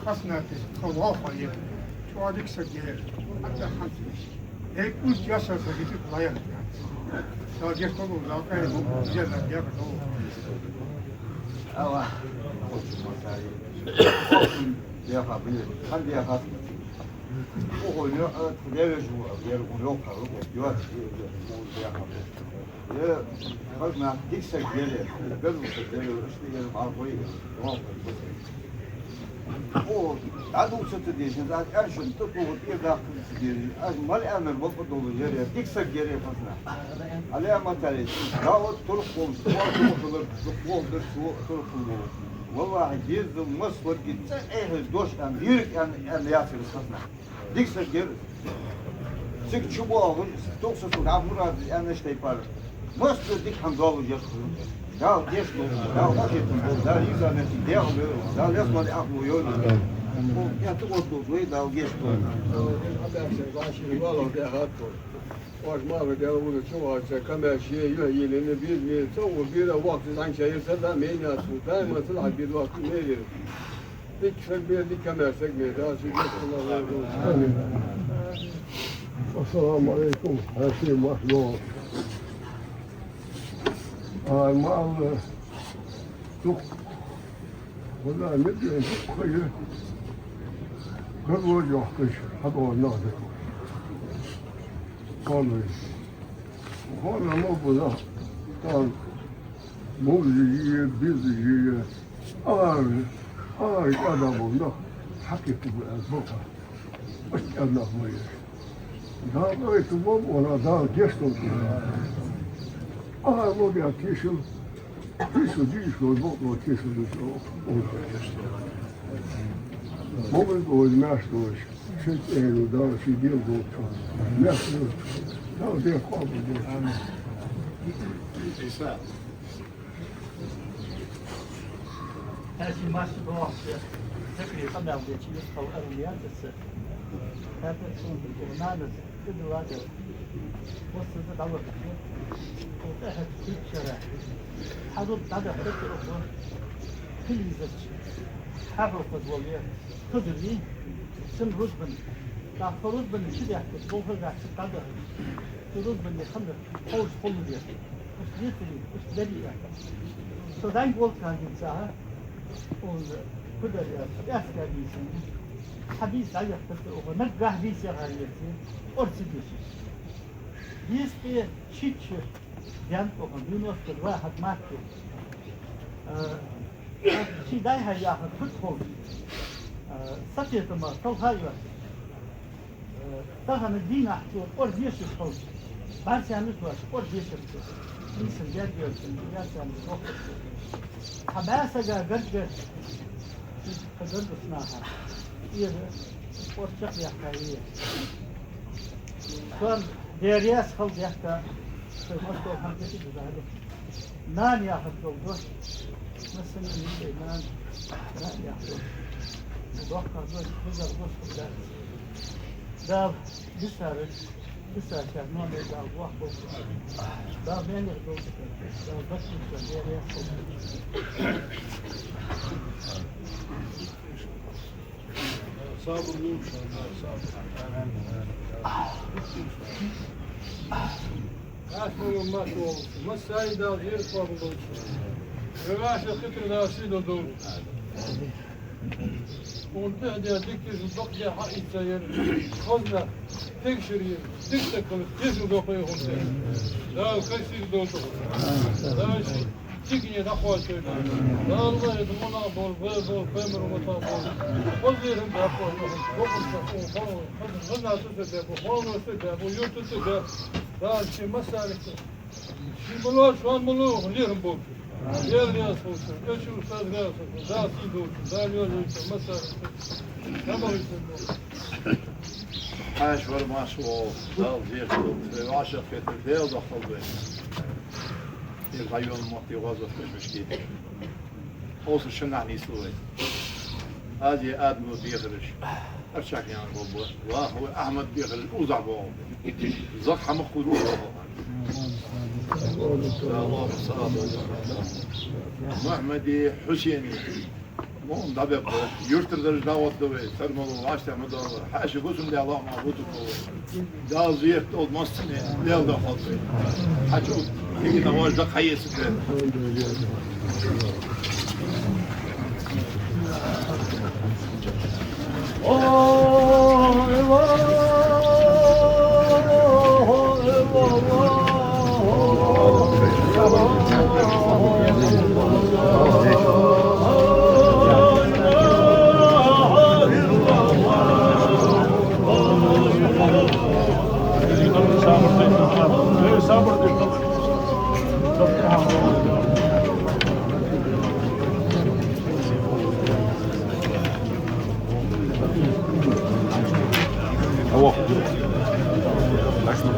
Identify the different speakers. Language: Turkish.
Speaker 1: Хаснат Ханиева, человек садил, пусть я садил баян. Человек кому лакай му я на я кому.
Speaker 2: Ава. Я хабил, хан я хас. О, я я живу, я живу харо, я я хабил. Я возьму дикса геле, безу геле, что я могу и O adı uçtu diyeceğiz. Erşin tuttuğu bir dakika diyor. Az mal emir vakit dolu yere dikse geri fazla. Alaya materi. Davut turp olmuş. Davut olur. Oldur su turp olur. Vallahi yüzüm masvur gitse ehli doş en büyük en yatır fazla. Dikse geri. Sık çubuğu doksusu amurad en işte yapar. Masvur dik hamdalı yapıyor. Ya geçti. Ya vakittim. Ya izaneti. Ya oluyor. Ya lesmali aklı yok. O yatı oturduğu da geçti.
Speaker 3: Hoş muhabbet yavru çoğalsa kamerşiye yelini bir çoğu bir de vakti sanki yırsa meynası daima bir vakti meylir. Dik bir kamersek meyda şimdi Esselamu aleyküm. Her şey mahluk. Mal çok vallahi ne diyeyim çok hayır. Kırmızı yok kış. Hadi onlar da. Kalmayın. Hala bu da tam mucize bizi ağır adamında hakiki bu azbuka. Başkanlığı. Daha böyle bu ona daha geç oldu. Ağır bu ya keşil. Keşil bu keşil Moment wo ich merke, wo ich schütze, da ist die Deal gut. Merkst du, da ist der Kopf gut.
Speaker 4: Her şey maçlı bu hafta. Tekrar kadar bir çiğ kavga yapıyorsa. Her son bir konuda bir duvar yok. O sırada da var. O da hep Türkçe. Hazır da Türkçe o. Filizde. Havro kozvolye. Kudurli. Sen Rusben. Da Rusben şide yaptı. Bu kadar çıkardı. Rusben de kandı. Hoş kolluyor. Üstleri, üstleri yaptı. Sodan gol kandısa. Und kudar ya. Asker değilsin. Hadis ayakta o. Nagah hadis yapıyorsun. Orsidiyor. Biz bir çiçek. Yan kokun. Yunus kadar hatmak. Şiday hayatı futbol. Satiyetama tavhayı. Daha ne din ahtu ordiyeşi kol. Barçamız var. Ordiyeşi kol. İnsan görüyorsun. Barçamız yok. Habasa gargar. Kadar dusnaha. İyi. Orçak yakayı. Son deriyas kol yakta. Sözmüş o hanketi güzeldi. Nan yakıt oldu. Mesela ben yaptım. Bu kadar güzel boşluklar. Da bir saat ne oldu da bu vakit. Da ben de oldu. Da başka bir yere
Speaker 3: sabırlı Aşkım maşallah. Masayı da yer kabul Rövaşa kıtır da aşıyla doğru. Onda da diktir dokya haita yer. Kozla tekşiriyor. Dikte kılıp kesin dokya olsa. Daha kaçır doğdu. Daha şey çıkınca da koşuyor. Daha Allah'a dumuna bol pemir umata bol. Kozlerin da koşuyor. Dokuz da o hızla tutsa da bu olmasa da bu yurtsa da daha şey masalesi. Şimdi bunu şu an bunu lirim bu. Yer yazılsın, göçür söz yazılsın, daha sid olsun, daha yol olsun, masalesi. Tamam için bu.
Speaker 5: Haş var maşallah, dal ziyet, aşık fetir, değil de kaldı. Bir hayvan muhti vazıf etmiş ki. Olsun şundan iyisi var. Hadi admı biyagırış. Erçak yani bu. Vahu Ahmet biyagırış, uzak bu. Zakha mıkuru bu. Allah Muhammedi Hüseyin'i Mon da be yurtlar davetli ve sarmalı açtığımda haşi gözüm de Allah mahvutu da ziyet olmazsın ne da kaldı hacı peki de var da kayısı
Speaker 3: Oh eyvallah sabır diyor.
Speaker 6: О, Hasan